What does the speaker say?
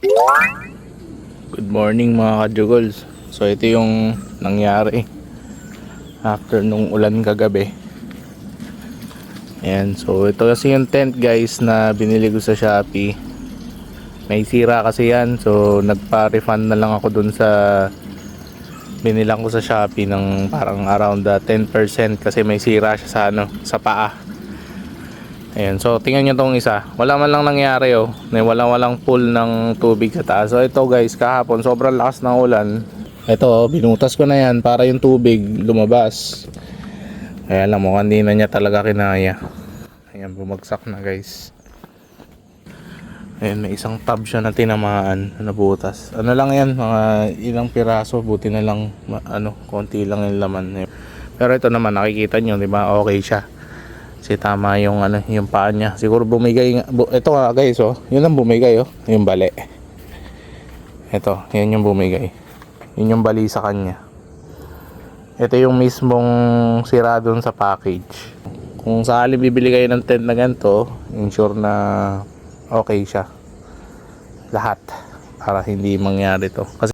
Good morning mga kajugols. So ito yung nangyari after nung ulan kagabi. Ayan, so ito kasi yung tent guys na binili ko sa Shopee. May sira kasi yan, so nagpa-refund na lang ako dun sa binilang ko sa Shopee ng parang around 10% kasi may sira siya sa sa paa. Ayan, so tingnan nyo tong isa. Wala man lang nangyari oh. Walang pull ng tubig sa taas. So ito guys, kahapon sobrang lakas ng ulan. Ito oh, binutas ko na yan para yung tubig lumabas. Kaya lang mukhang hindi na niya talaga kinaya. Ayan, bumagsak na guys. Ayan, may isang tub siya na tinamaan, nabutas. Ano lang yan, mga ilang piraso, buti na lang konti lang yung laman. Pero ito naman nakikita nyo, di ba? Okay siya. Kasi tama yung yung paa niya. Siguro bumigay nga. Ito nga guys oh. Yun ang bumigay oh. Yung bali. Ito, yan yung bumigay. Yun yung bali sa kanya. Ito yung mismong sira dun sa package. Kung sakali bibili kayo ng tent na ganito, ensure na okay siya. Lahat. Para hindi mangyari to. Kasi